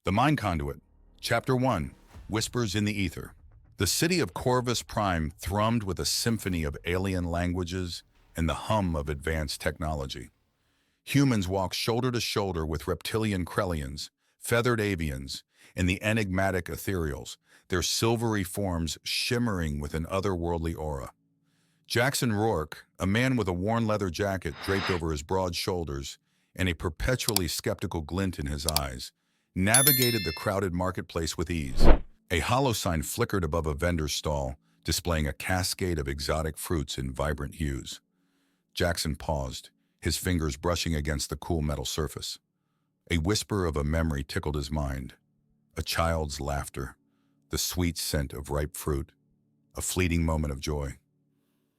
The Mind Conduit. Chapter 1. Whispers in the Ether. The city of Corvus Prime thrummed with a symphony of alien languages and the hum of advanced technology. Humans walked shoulder to shoulder with reptilian Krellians, feathered avians, and the enigmatic ethereals, their silvery forms shimmering with an otherworldly aura. Jaxon Rourke, a man with a worn leather jacket draped over his broad shoulders and a perpetually skeptical glint in his eyes, navigated the crowded marketplace with ease. A hollow sign flickered above a vendor's stall, displaying a cascade of exotic fruits in vibrant hues. Jaxon paused, his fingers brushing against the cool metal surface. A whisper of a memory tickled his mind. A child's laughter, the sweet scent of ripe fruit, a fleeting moment of joy.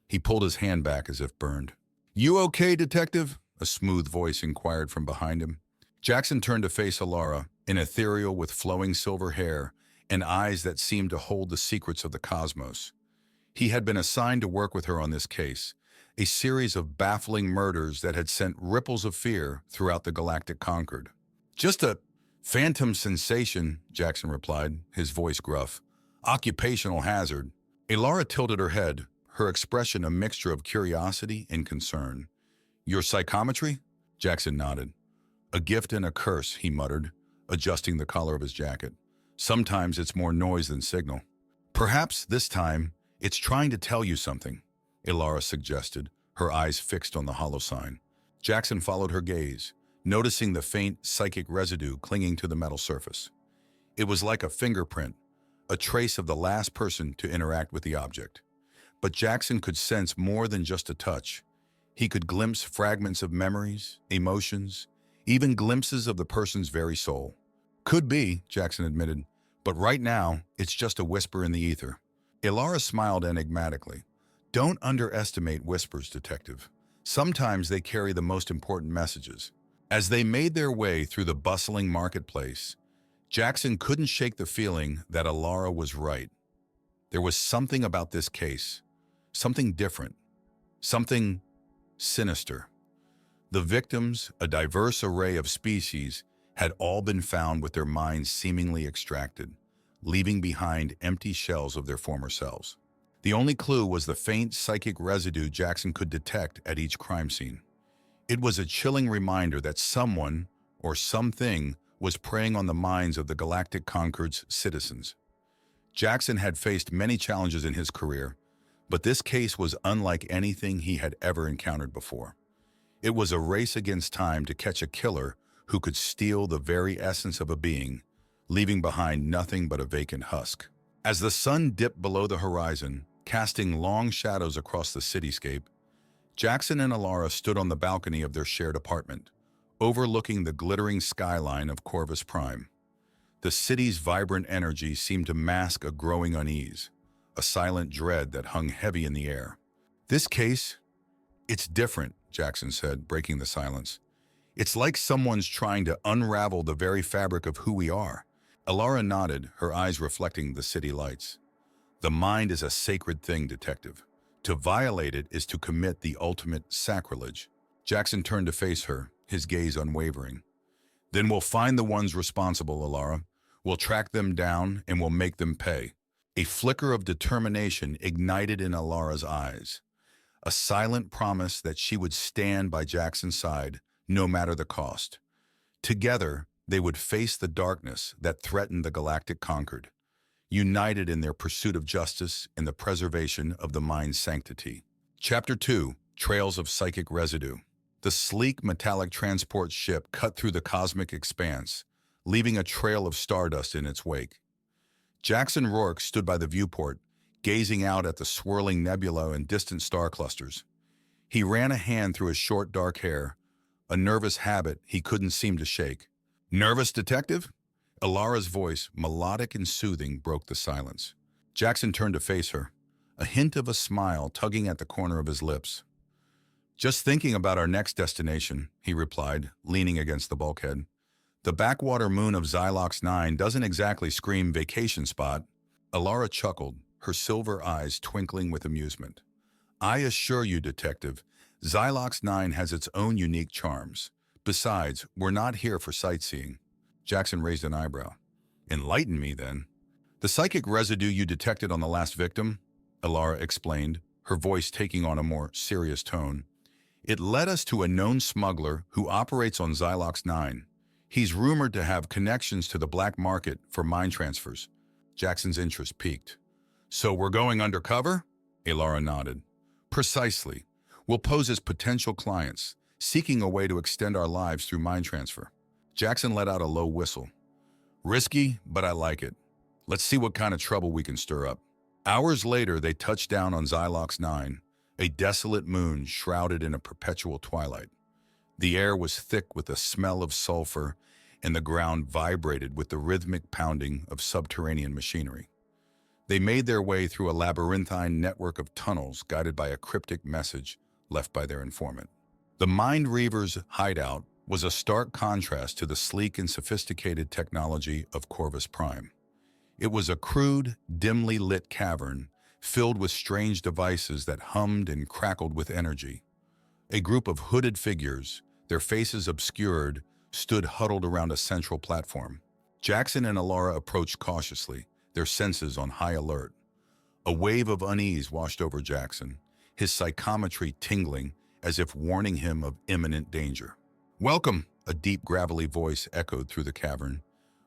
He pulled his hand back as if burned. "You okay, detective?" a smooth voice inquired from behind him. Jaxon turned to face Alara, an ethereal with flowing silver hair and eyes that seemed to hold the secrets of the cosmos. He had been assigned to work with her on this case, a series of baffling murders that had sent ripples of fear throughout the galactic Concord. "Just a phantom sensation," Jaxon replied, his voice gruff. "Occupational hazard." Alara tilted her head, her expression a mixture of curiosity and concern. "Your psychometry?" Jaxon nodded. "A gift and a curse," he muttered, adjusting the collar of his jacket. "Sometimes it's more noise than signal." "Perhaps this time it's trying to tell you something," Alara suggested, her eyes fixed on the hollow sign. Jaxon followed her gaze, noticing the faint psychic residue clinging to the metal surface. It was like a fingerprint, a trace of the last person to interact with the object. But Jaxon could sense more than just a touch. He could glimpse fragments of memories, emotions, even glimpses of the person's very soul. "Could be," Jaxon admitted, "but right now, it's just a whisper in the ether." Alara smiled enigmatically. "Don't underestimate whispers, detective. Sometimes they carry the most important messages." As they made their way through the bustling marketplace, Jaxon couldn't shake the feeling that Alara was right. There was something about this case, something different, something sinister. The victims, a diverse array of species, had all been found with their minds seemingly extracted, leaving behind empty shells of their former selves. The only clue was the faint psychic residue Jaxon could detect at each crime scene. It was a chilling reminder that someone, or something, was preying on the minds of the Galactic Concord's citizens. Jaxon had faced many challenges in his career, but this case was unlike anything he had ever encountered before. It was a race against time to catch a killer who could steal the very essence of a being, leaving behind nothing but a vacant husk. As the sun dipped below the horizon, casting long shadows across the cityscape, Jaxon and Alara stood on the balcony of their shared apartment, overlooking the glittering skyline of Corvus Prime. The city's vibrant energy seemed to mask a growing unease, a silent dread that hung heavy in the air. "This case, it's different," Jaxon said, breaking the silence. "It's like someone's trying to unravel the very fabric of who we are." Alara nodded, her eyes reflecting the city lights. "The mind is a sacred thing, detective. To violate it is to commit the ultimate sacrilege." Jaxon turned to face her, his gaze unwavering. "Then we'll find the ones responsible, Alara. We'll track them down and we'll make them pay." A flicker of determination ignited in Alara's eyes, a silent promise that she would stand by Jaxon's side, no matter the cost. Together, they would face the darkness that threatened the Galactic Concord, united in their pursuit of justice and the preservation of the mind's sanctity. Chapter 2. Trails of Psychic Residue. The sleek metallic transport ship cut through the cosmic expanse, leaving a trail of stardust in its wake. Jaxon Rourke stood by the viewport, gazing out at the swirling nebula and distant star clusters. He ran a hand through his short dark hair, a nervous habit he couldn't seem to shake. "Nervous, detective?" Alara's voice, melodic and soothing, broke the silence. Jaxon turned to face her, a hint of a smile tugging at the corner of his lips. "Just thinking about our next destination," he replied, leaning against the bulkhead. "The backwater moon of Xylox 9 doesn't exactly scream vacation spot." Alara chuckled, her silver eyes twinkling with amusement. "I assure you, detective, Xylox 9 has its own unique charms. Besides, we're not here for sightseeing." Jaxon raised an eyebrow. Enlighten me, then. The psychic residue you detected on the last victim, Alara explained, her voice taking on a more serious tone. It led us to a known smuggler who operates on Xylox 9. He's rumored to have connections to the black market for mind transfers. Jackson's interest piqued. So we're going undercover? Alara nodded. Precisely. We'll pose as potential clients, seeking a way to extend our lives through mind transfer. Jaxon let out a low whistle. Risky, but I like it. Let's see what kind of trouble we can stir up. Hours later, they touched down on Xylox 9, a desolate moon shrouded in a perpetual twilight. The air was thick with the smell of sulfur, and the ground vibrated with the rhythmic pounding of subterranean machinery. They made their way through a labyrinthine network of tunnels guided by a cryptic message left by their informant. The Mind Reaver's hideout was a stark contrast to the sleek and sophisticated technology of Corvus Prime. It was a crude, dimly lit cavern filled with strange devices that hummed and crackled with energy. A group of hooded figures, their faces obscured, stood huddled around a central platform. Jaxon and Alara approached cautiously, their senses on high alert. A wave of unease washed over Jaxon, his psychometry tingling as if warning him of imminent danger. Welcome, a deep, gravelly voice echoed through the cavern.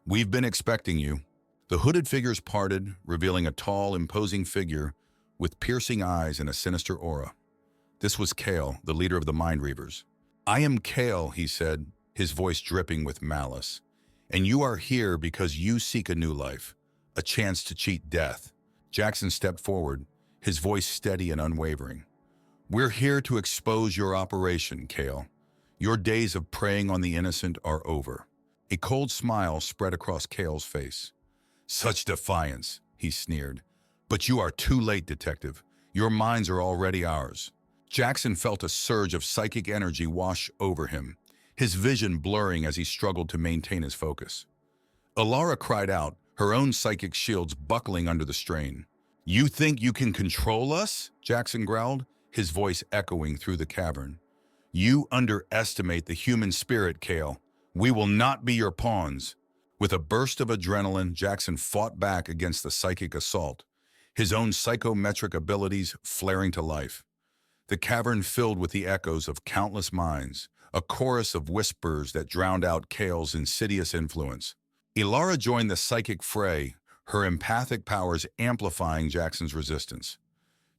We've been expecting you. The hooded figures parted, revealing a tall, imposing figure with piercing eyes and a sinister aura. This was Kale, the leader of the Mind Reavers. I am Kale, he said, his voice dripping with malice. And you are here because you seek a new life, a chance to cheat death. Jaxon stepped forward, his voice steady and unwavering. We're here to expose your operation, Kale. Your days of preying on the innocent are over. A cold smile spread across Kale's face. Such defiance, he sneered. But you are too late, detective. Your minds are already ours. Jaxon felt a surge of psychic energy wash over him, his vision blurring as he struggled to maintain his focus. Alara cried out, her own psychic shields buckling under the strain. You think you can control us? Jaxon growled, his voice echoing through the cavern. You underestimate the human spirit, Kale. We will not be your pawns. With a burst of adrenaline, Jaxon fought back against the psychic assault, his own psychometric abilities flaring to life. The cavern filled with the echoes of countless minds, a chorus of whispers that drowned out Kale's insidious influence. Alara joined the psychic fray, her empathic powers amplifying Jaxon's resistance.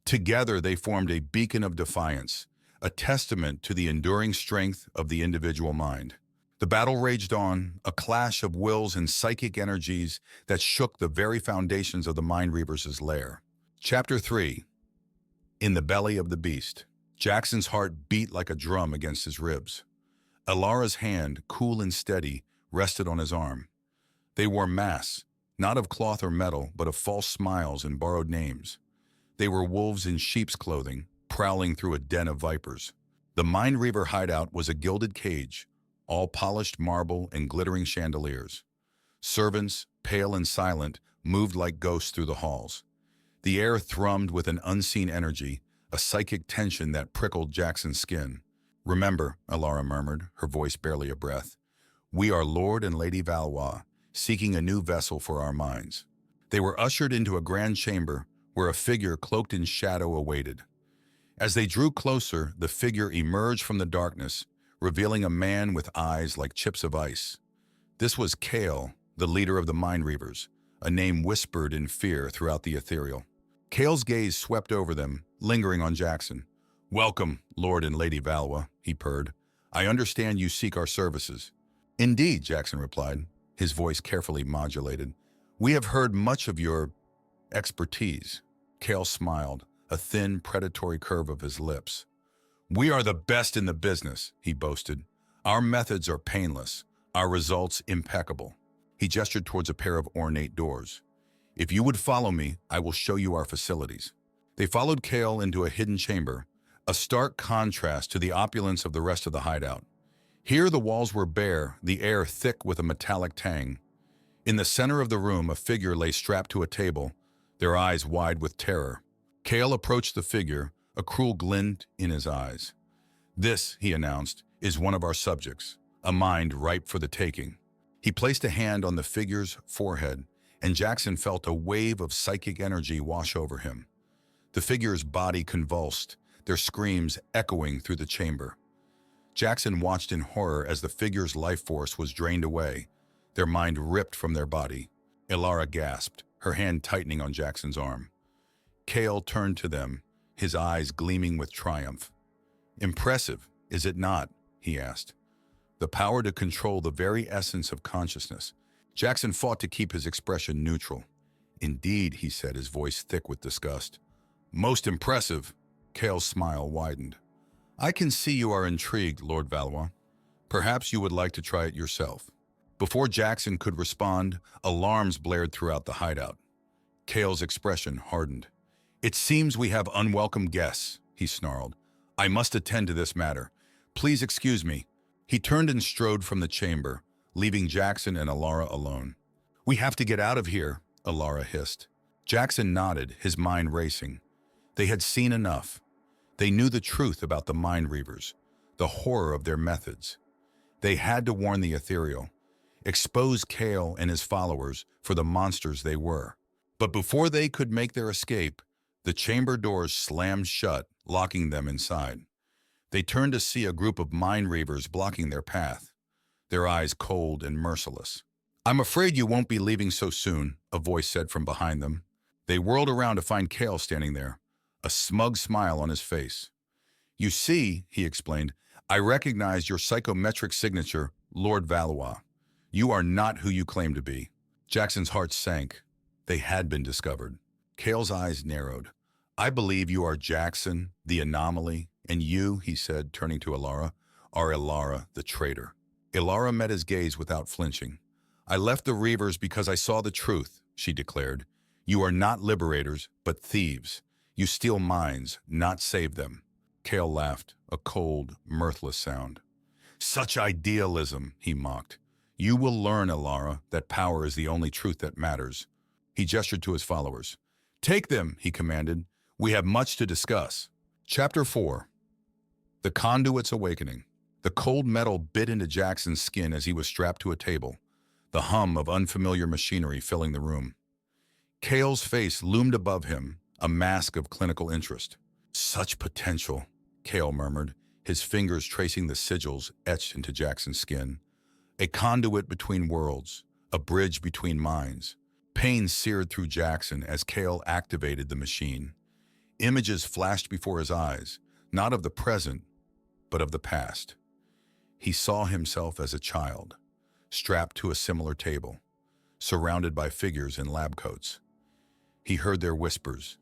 Together they formed a beacon of defiance, a testament to the enduring strength of the individual mind. The battle raged on, a clash of wills and psychic energies that shook the very foundations of the Mind Reavers' lair. Chapter 3. In the belly of the beast. Jaxon's heart beat like a drum against his ribs. Alara's hand, cool and steady, rested on his arm. They wore masks, not of cloth or metal, but of false smiles and borrowed names. They were wolves in sheep's clothing, prowling through a den of vipers. The Mind Reaver hideout was a gilded cage, all polished marble and glittering chandeliers. Servants, pale and silent, moved like ghosts through the halls. The air thrummed with an unseen energy, a psychic tension that prickled Jaxon's skin. Remember, Alara murmured, her voice barely a breath. We are Lord and Lady Valois, seeking a new vessel for our minds. They were ushered into a grand chamber where a figure cloaked in shadow awaited. As they drew closer, the figure emerged from the darkness, revealing a man with eyes like chips of ice. This was Kale, the leader of the Mind Reavers, a name whispered in fear throughout the ethereal. Kale's gaze swept over them, lingering on Jaxon. Welcome, Lord and Lady Valois, he purred. I understand you seek our services. Indeed, Jaxon replied, his voice carefully modulated. We have heard much of your expertise. Kale smiled, a thin, predatory curve of his lips. We are the best in the business, he boasted. Our methods are painless, our results impeccable. He gestured towards a pair of ornate doors. If you would follow me, I will show you our facilities. They followed Kale into a hidden chamber, a stark contrast to the opulence of the rest of the hideout. Here the walls were bare, the air thick with a metallic tang. In the center of the room, a figure lay strapped to a table, their eyes wide with terror. Kale approached the figure, a cruel glint in his eyes. This, he announced, is one of our subjects, a mind ripe for the taking. He placed a hand on the figure's forehead, and Jaxon felt a wave of psychic energy wash over him. The figure's body convulsed, their screams echoing through the chamber. Jaxon watched in horror as the figure's life force was drained away, their mind ripped from their body. Ilara gasped, her hand tightening on Jackson's arm. Kale turned to them, his eyes gleaming with triumph. "Impressive, is it not?" he asked. "The power to control the very essence of consciousness." Jaxon fought to keep his expression neutral. "Indeed," he said, his voice thick with disgust. "Most impressive." Kale's smile widened. "I can see you are intrigued, Lord Valois. Perhaps you would like to try it yourself." Before Jaxon could respond, alarms blared throughout the hideout. Kale's expression hardened. "It seems we have unwelcome guests," he snarled. "I must attend to this matter. Please excuse me." He turned and strode from the chamber, leaving Jaxon and Ilara alone. "We have to get out of here," Ilara hissed. Jaxon nodded, his mind racing. They had seen enough. They knew the truth about the Mind Reavers, the horror of their methods. They had to warn the ethereal, expose Kale and his followers for the monsters they were. But before they could make their escape, the chamber doors slammed shut, locking them inside. They turned to see a group of Mind Reavers blocking their path, their eyes cold and merciless. "I'm afraid you won't be leaving so soon," a voice said from behind them. They whirled around to find Kale standing there, a smug smile on his face. "You see," he explained, "I recognize your psychometric signature, Lord Valois. You are not who you claim to be." Jackson's heart sank. They had been discovered. Kale's eyes narrowed. "I believe you are Jaxon, the anomaly, and you," he said, turning to Ilara, "are Ilara, the traitor." Ilara met his gaze without flinching. "I left the Reavers because I saw the truth," she declared. "You are not liberators, but thieves. You steal minds, not save them." Kale laughed, a cold, mirthless sound. "Such idealism," he mocked. "You will learn, Ilara, that power is the only truth that matters." He gestured to his followers. "Take them," he commanded. "We have much to discuss." Chapter 4. The Conduit's Awakening. The cold metal bit into Jackson's skin as he was strapped to a table, the hum of unfamiliar machinery filling the room. Kale's face loomed above him, a mask of clinical interest. "Such potential," Kale murmured, his fingers tracing the sigils etched into Jackson's skin. A conduit between worlds, a bridge between minds. Pain seared through Jaxon as Kale activated the machine. Images flashed before his eyes, not of the present, but of the past. He saw himself as a child, strapped to a similar table, surrounded by figures in lab coats. He heard their whispers,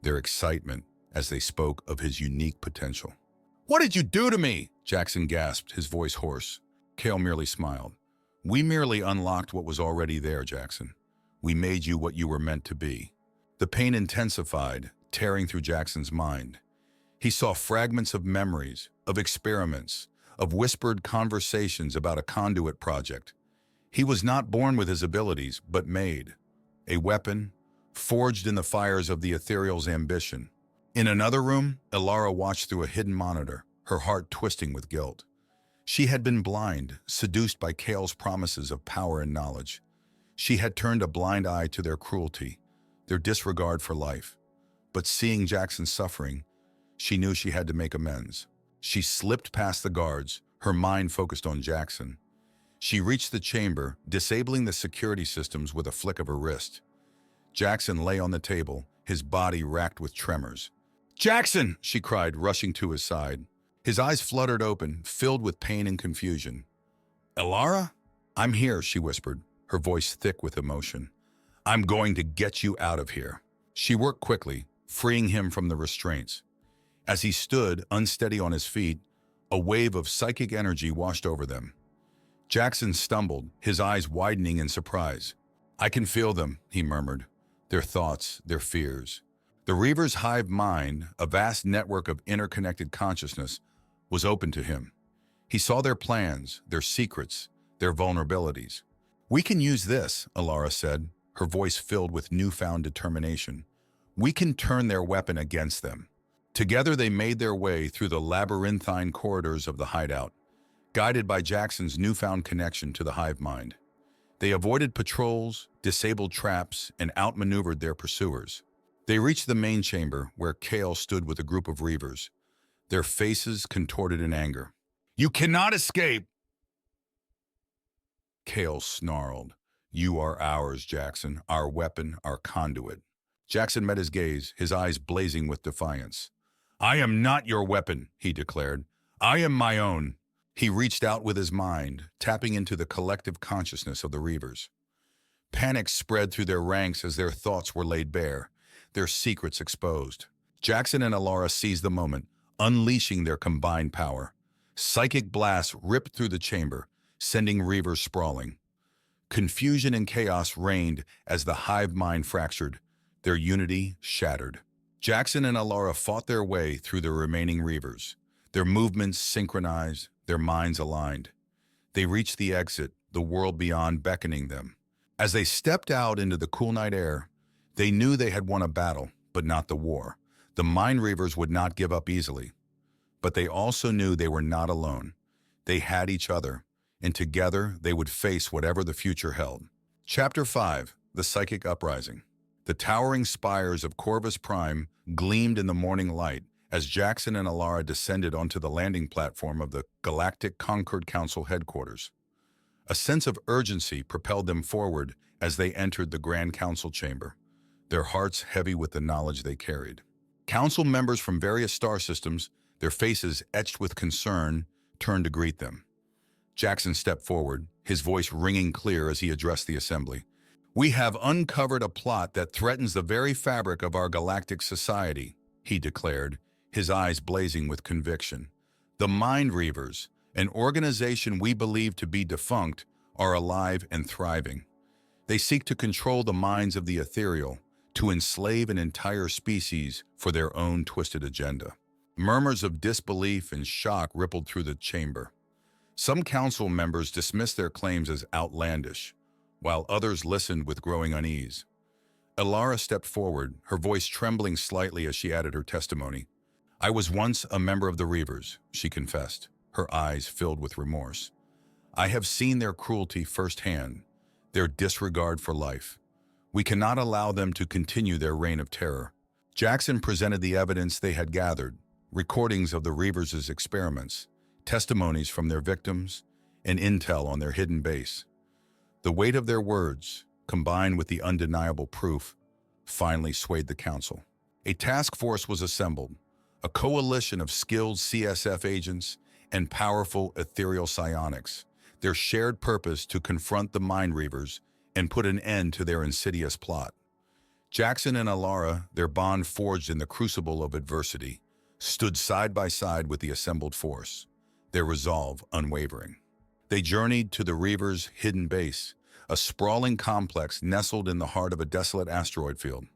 their excitement as they spoke of his unique potential. "What did you do to me?" Jaxon gasped, his voice hoarse. Kale merely smiled. "We merely unlocked what was already there, Jaxon. We made you what you were meant to be." The pain intensified, tearing through Jackson's mind. He saw fragments of memories, of experiments, of whispered conversations about a conduit project. He was not born with his abilities, but made. A weapon, forged in the fires of the ethereal's ambition. In another room, Ilara watched through a hidden monitor, her heart twisting with guilt. She had been blind, seduced by Kale's promises of power and knowledge. She had turned a blind eye to their cruelty, their disregard for life. But seeing Jackson's suffering, she knew she had to make amends. She slipped past the guards, her mind focused on Jaxon. She reached the chamber, disabling the security systems with a flick of her wrist. Jaxon lay on the table, his body racked with tremors. "Jaxon!" she cried, rushing to his side. His eyes fluttered open, filled with pain and confusion. "Ilara?" "I'm here," she whispered, her voice thick with emotion. "I'm going to get you out of here." She worked quickly, freeing him from the restraints. As he stood, unsteady on his feet, a wave of psychic energy washed over them. Jaxon stumbled, his eyes widening in surprise. "I can feel them," he murmured, "their thoughts, their fears." The Reaver's hive mind, a vast network of interconnected consciousness, was open to him. He saw their plans, their secrets, their vulnerabilities. "We can use this," Ilara said, her voice filled with newfound determination. "We can turn their weapon against them." Together they made their way through the labyrinthine corridors of the hideout, guided by Jackson's newfound connection to the hive mind. They avoided patrols, disabled traps, and outmaneuvered their pursuers. They reached the main chamber, where Kale stood with a group of Reavers, their faces contorted in anger. "You cannot escape!" Kale snarled. "You are ours, Jaxon, our weapon, our conduit." Jaxon met his gaze, his eyes blazing with defiance. "I am not your weapon," he declared. "I am my own." He reached out with his mind, tapping into the collective consciousness of the Reavers. Panic spread through their ranks as their thoughts were laid bare, their secrets exposed. Jaxon and Alara seized the moment, unleashing their combined power. Psychic blasts ripped through the chamber, sending Reavers sprawling. Confusion and chaos reigned as the hive mind fractured, their unity shattered. Jaxon and Alara fought their way through the remaining Reavers, their movements synchronized, their minds aligned. They reached the exit, the world beyond beckoning them. As they stepped out into the cool night air, they knew they had won a battle, but not the war. The Mind Reavers would not give up easily. But they also knew they were not alone. They had each other, and together they would face whatever the future held. Chapter 5: The Psychic Uprising. The towering spires of Corvus Prime gleamed in the morning light as Jaxon and Alara descended onto the landing platform of the Galactic Concord Council headquarters. A sense of urgency propelled them forward as they entered the Grand Council chamber, their hearts heavy with the knowledge they carried. Council members from various star systems, their faces etched with concern, turned to greet them. Jaxon stepped forward, his voice ringing clear as he addressed the assembly. "We have uncovered a plot that threatens the very fabric of our galactic society," he declared, his eyes blazing with conviction. "The Mind Reavers, an organization we believe to be defunct, are alive and thriving. They seek to control the minds of the ethereal, to enslave an entire species for their own twisted agenda." Murmurs of disbelief and shock rippled through the chamber. Some council members dismissed their claims as outlandish, while others listened with growing unease. Alara stepped forward, her voice trembling slightly as she added her testimony. "I was once a member of the Reavers," she confessed, her eyes filled with remorse. "I have seen their cruelty firsthand, their disregard for life. We cannot allow them to continue their reign of terror." Jaxon presented the evidence they had gathered, recordings of the Reavers' experiments, testimonies from their victims, and intel on their hidden base. The weight of their words, combined with the undeniable proof, finally swayed the council. A task force was assembled, a coalition of skilled CSF agents and powerful ethereal psionics, their shared purpose to confront the Mind Reavers and put an end to their insidious plot. Jaxon and Alara, their bond forged in the crucible of adversity, stood side by side with the assembled force, their resolve unwavering. They journeyed to the Reavers' hidden base, a sprawling complex nestled in the heart of a desolate asteroid field.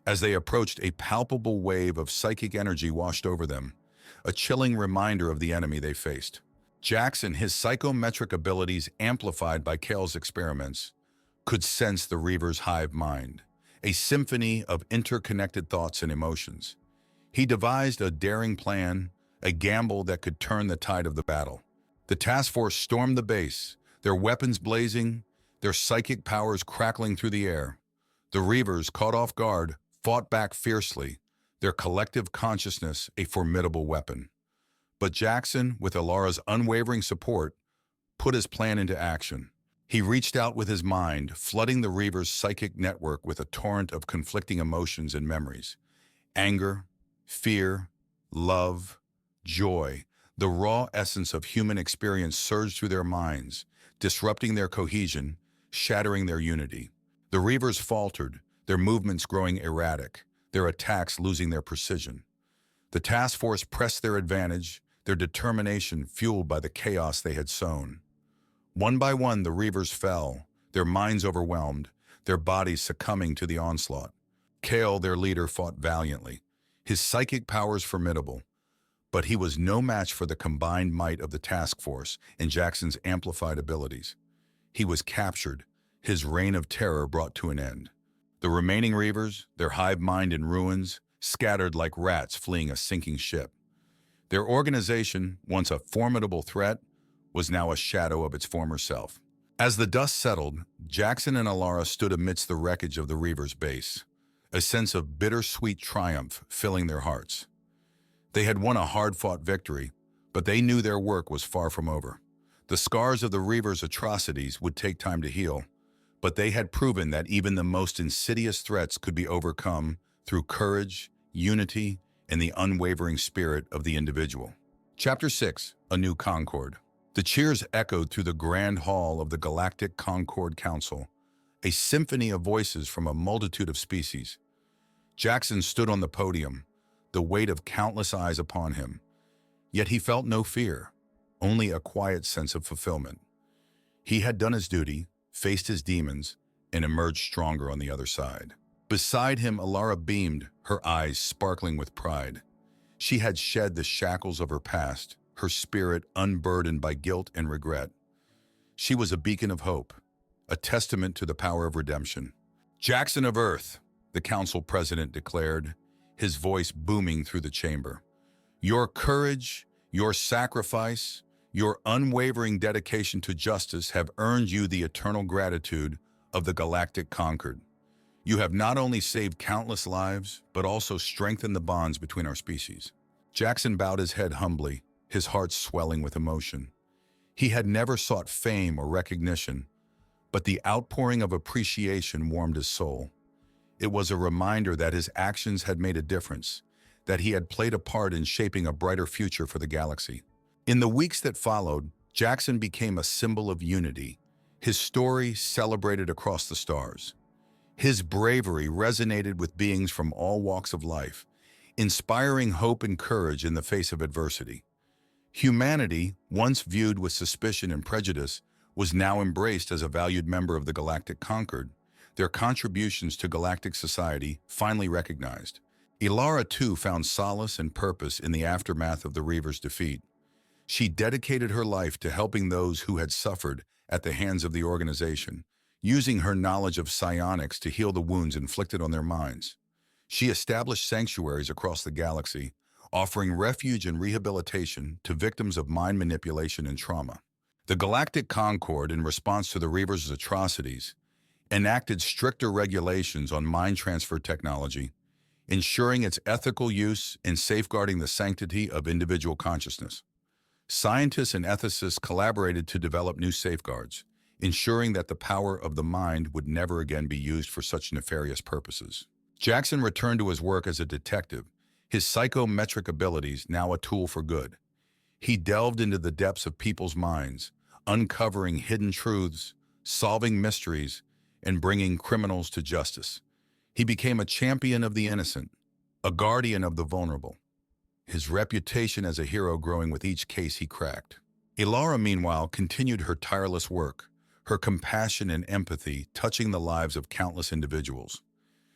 As they approached, a palpable wave of psychic energy washed over them, a chilling reminder of the enemy they faced. Jaxon, his psychometric abilities amplified by Kale's experiments, could sense the Reavers' hive mind, a symphony of interconnected thoughts and emotions. He devised a daring plan, a gamble that could turn the tide of the battle. The task force stormed the base, their weapons blazing, their psychic powers crackling through the air. The Reavers, caught off guard, fought back fiercely, their collective consciousness a formidable weapon. But Jaxon, with Alara's unwavering support, put his plan into action. He reached out with his mind, flooding the Reavers' psychic network with a torrent of conflicting emotions and memories. Anger, fear, love, joy, the raw essence of human experience surged through their minds, disrupting their cohesion, shattering their unity. The Reavers faltered, their movements growing erratic, their attacks losing their precision. The task force pressed their advantage, their determination fueled by the chaos they had sown. One by one, the Reavers fell, their minds overwhelmed, their bodies succumbing to the onslaught. Kale, their leader, fought valiantly, his psychic powers formidable. But he was no match for the combined might of the task force and Jaxon's amplified abilities. He was captured, his reign of terror brought to an end. The remaining Reavers, their hive mind in ruins, scattered like rats fleeing a sinking ship. Their organization, once a formidable threat, was now a shadow of its former self. As the dust settled, Jaxon and Alara stood amidst the wreckage of the Reaver's base, a sense of bittersweet triumph filling their hearts. They had won a hard-fought victory, but they knew their work was far from over. The scars of the Reaver's atrocities would take time to heal, but they had proven that even the most insidious threats could be overcome through courage, unity, and the unwavering spirit of the individual. Chapter 6: A New Concord. The cheers echoed through the grand hall of the Galactic Concord Council, a symphony of voices from a multitude of species. Jaxon stood on the podium, the weight of countless eyes upon him. Yet he felt no fear, only a quiet sense of fulfillment. He had done his duty, faced his demons, and emerged stronger on the other side. Beside him, Alara beamed, her eyes sparkling with pride. She had shed the shackles of her past, her spirit unburdened by guilt and regret. She was a beacon of hope, a testament to the power of redemption. "Jaxon of Earth," the council president declared, his voice booming through the chamber. "Your courage, your sacrifice, your unwavering dedication to justice have earned you the eternal gratitude of the Galactic Concord. You have not only saved countless lives, but also strengthened the bonds between our species." Jaxon bowed his head humbly, his heart swelling with emotion. He had never sought fame or recognition, but the outpouring of appreciation warmed his soul. It was a reminder that his actions had made a difference, that he had played a part in shaping a brighter future for the galaxy. In the weeks that followed, Jaxon became a symbol of unity, his story celebrated across the stars. His bravery resonated with beings from all walks of life, inspiring hope and courage in the face of adversity. Humanity, once viewed with suspicion and prejudice, was now embraced as a valued member of the Galactic Concord, their contributions to galactic society finally recognized. Alara, too, found solace and purpose in the aftermath of the Reaver's defeat. She dedicated her life to helping those who had suffered at the hands of the organization, using her knowledge of psionics to heal the wounds inflicted on their minds. She established sanctuaries across the galaxy, offering refuge and rehabilitation to victims of mind manipulation and trauma. The Galactic Concord, in response to the Reaver's atrocities, enacted stricter regulations on mind transfer technology, ensuring its ethical use and safeguarding the sanctity of individual consciousness. Scientists and ethicists collaborated to develop new safeguards, ensuring that the power of the mind would never again be used for such nefarious purposes. Jaxon returned to his work as a detective, his psychometric abilities now a tool for good. He delved into the depths of people's minds, uncovering hidden truths, solving mysteries, and bringing criminals to justice. He became a champion of the innocent, a guardian of the vulnerable, his reputation as a hero growing with each case he cracked. Alara, meanwhile, continued her tireless work, her compassion and empathy touching the lives of countless individuals.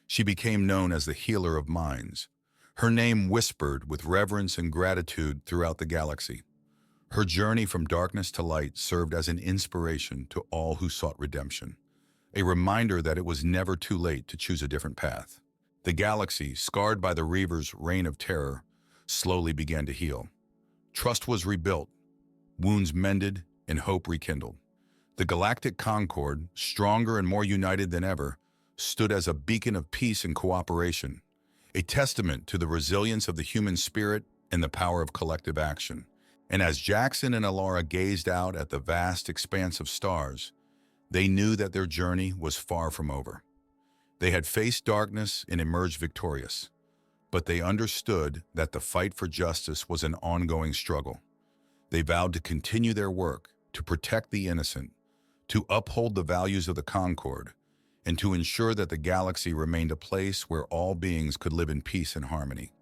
She became known as the healer of minds, her name whispered with reverence and gratitude throughout the galaxy. Her journey from darkness to light served as an inspiration to all who sought redemption, a reminder that it was never too late to choose a different path. The galaxy, scarred by the Reaver's reign of terror, slowly began to heal. Trust was rebuilt, wounds mended, and hope rekindled. The Galactic Concord, stronger and more united than ever, stood as a beacon of peace and cooperation, a testament to the resilience of the human spirit and the power of collective action. And as Jaxon and Alara gazed out at the vast expanse of stars, they knew that their journey was far from over. They had faced darkness and emerged victorious, but they understood that the fight for justice was an ongoing struggle. They vowed to continue their work, to protect the innocent, to uphold the values of the Concord, and to ensure that the galaxy remained a place where all beings could live in peace and harmony.